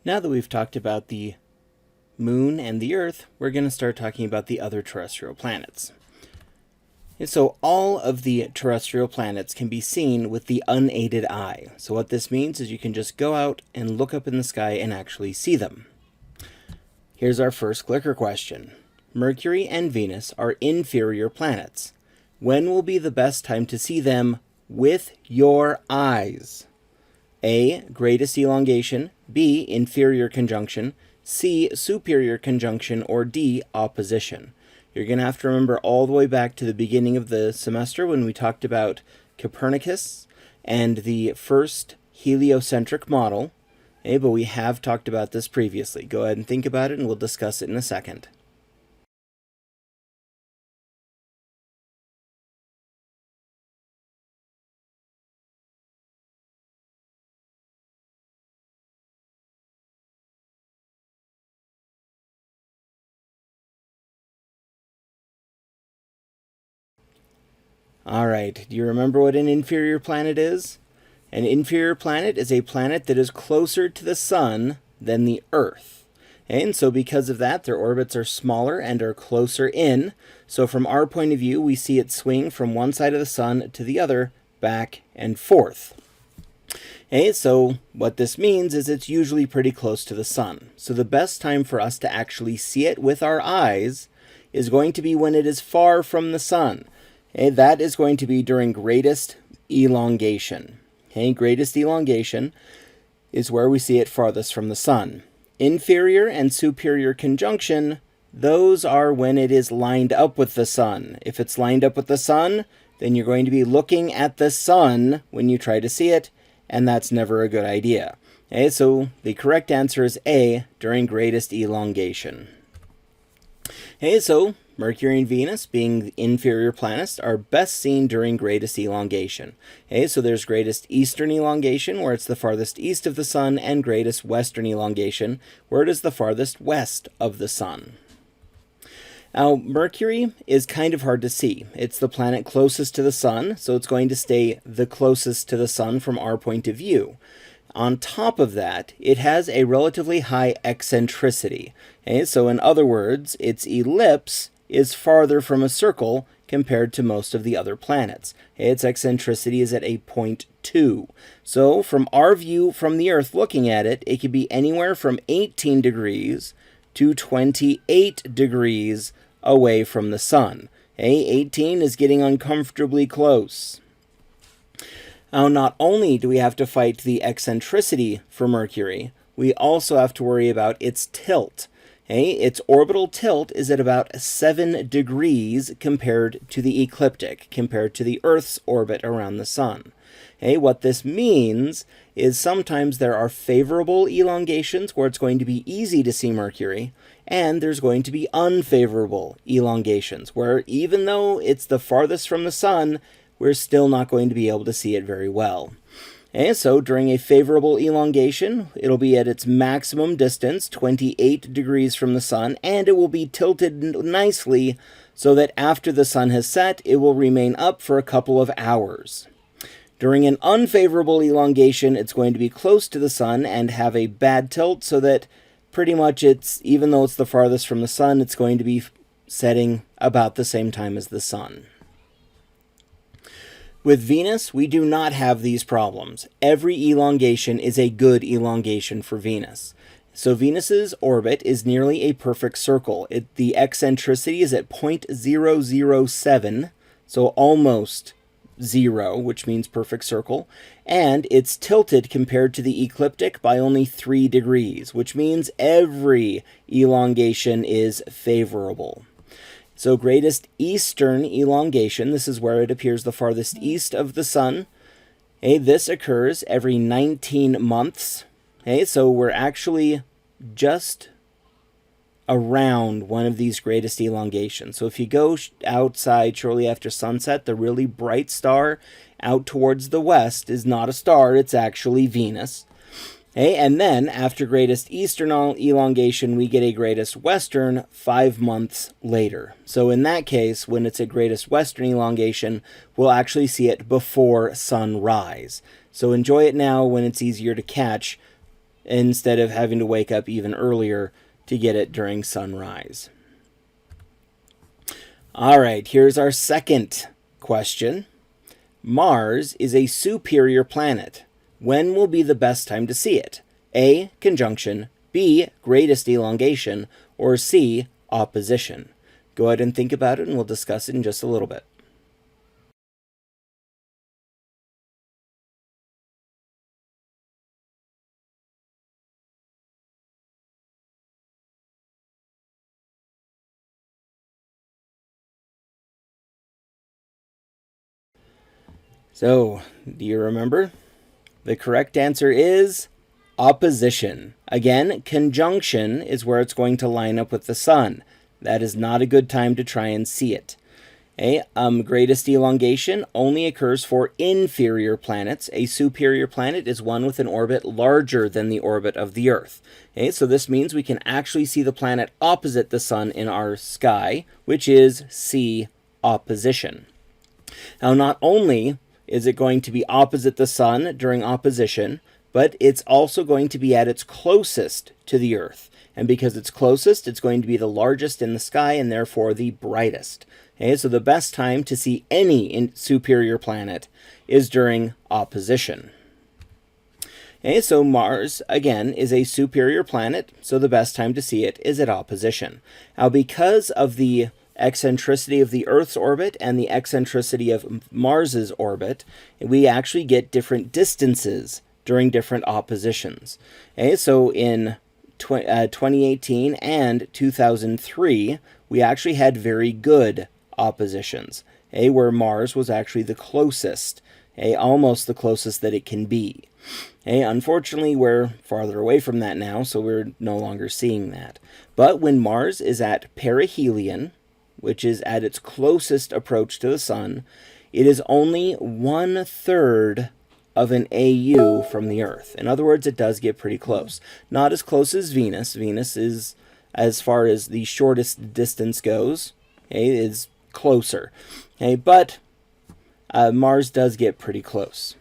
Now that we've talked about the Moon and the Earth, we're going to start talking about the other terrestrial planets. And so all of the terrestrial planets can be seen with the unaided eye. So what this means is you can just go out and look up in the sky and actually see them. Here's our first clicker question. Mercury and Venus are inferior planets. When will be the best time to see them with your eyes? A. Greatest elongation. B. Inferior conjunction. C. Superior conjunction. Or D. Opposition. You're going to have to remember all the way back to the beginning of the semester when we talked about Copernicus and the first heliocentric model. Okay, but we have talked about this previously. Go ahead and think about it and we'll discuss it in a second. Alright, do you remember what an inferior planet is? An inferior planet is a planet that is closer to the Sun than the Earth. And so because of that, their orbits are smaller and are closer in. So from our point of view, we see it swing from one side of the Sun to the other, back and forth. Okay, so what this means is it's usually pretty close to the Sun. So the best time for us to actually see it with our eyes is going to be when it is far from the Sun. Okay, that is going to be during greatest elongation. Okay, greatest elongation is where we see it farthest from the Sun. Inferior and superior conjunction, those are when it is lined up with the Sun. If it's lined up with the Sun, then you're going to be looking at the Sun when you try to see it, and that's never a good idea. Okay, so the correct answer is A, during greatest elongation. Okay, so Mercury and Venus, being the inferior planets, are best seen during greatest elongation. Okay, so there's greatest eastern elongation, where it's the farthest east of the Sun, and greatest western elongation, where it is the farthest west of the Sun. Now, Mercury is kind of hard to see. It's the planet closest to the Sun, so it's going to stay the closest to the Sun from our point of view. On top of that, it has a relatively high eccentricity. Okay, so in other words, its ellipse is farther from a circle compared to most of the other planets. Its eccentricity is at a 0.2. So from our view from the Earth looking at it, it could be anywhere from 18 degrees to 28 degrees away from the Sun. Okay, 18 is getting uncomfortably close. Now, not only do we have to fight the eccentricity for Mercury, we also have to worry about its tilt. Okay, its orbital tilt is at about 7 degrees compared to the ecliptic, compared to the Earth's orbit around the Sun. Okay, what this means is sometimes there are favorable elongations where it's going to be easy to see Mercury, and there's going to be unfavorable elongations where even though it's the farthest from the Sun, we're still not going to be able to see it very well. And so during a favorable elongation, it'll be at its maximum distance, 28 degrees from the Sun, and it will be tilted nicely so that after the Sun has set, it will remain up for a couple of hours. During an unfavorable elongation, it's going to be close to the Sun and have a bad tilt so that pretty much even though it's the farthest from the Sun, it's going to be setting about the same time as the Sun. With Venus, we do not have these problems. Every elongation is a good elongation for Venus. So Venus's orbit is nearly a perfect circle. The eccentricity is at 0.007, so almost 0, which means perfect circle, and it's tilted compared to the ecliptic by only 3 degrees, which means every elongation is favorable. So greatest eastern elongation, this is where it appears the farthest east of the Sun. Okay, this occurs every 19 months. Okay, so we're actually just around one of these greatest elongations. So if you go outside shortly after sunset, the really bright star out towards the west is not a star, it's actually Venus. Okay, and then after greatest eastern elongation, we get a greatest western 5 months later. So in that case, when it's a greatest western elongation, we'll actually see it before sunrise. So enjoy it now when it's easier to catch. instead of having to wake up even earlier to get it during sunrise. All right, here's our second question. Mars is a superior planet. When will be the best time to see it? A, conjunction, B, greatest elongation, or C, opposition? Go ahead and think about it, and we'll discuss it in just a little bit. So, do you remember? The correct answer is opposition. Again, conjunction is where it's going to line up with the sun. That is not a good time to try and see it. Okay? Greatest elongation only occurs for inferior planets. A superior planet is one with an orbit larger than the orbit of the Earth. Okay? So this means we can actually see the planet opposite the sun in our sky, which is C, opposition. Now, not only is it going to be opposite the sun during opposition, but it's also going to be at its closest to the Earth. And because it's closest, it's going to be the largest in the sky and therefore the brightest. Okay, so the best time to see any superior planet is during opposition. Okay, so Mars, again, is a superior planet, so the best time to see it is at opposition. Now, because of the eccentricity of the Earth's orbit and the eccentricity of Mars's orbit, we actually get different distances during different oppositions. Okay, so in 2018 and 2003, we actually had very good oppositions, where Mars was actually the closest, almost the closest that it can be. Unfortunately, we're farther away from that now, so we're no longer seeing that. But when Mars is at perihelion, which is at its closest approach to the sun, it is only 1/3 of an AU from the Earth. In other words, it does get pretty close. Not as close as Venus. Venus is, as far as the shortest distance goes, is closer. But Mars does get pretty close.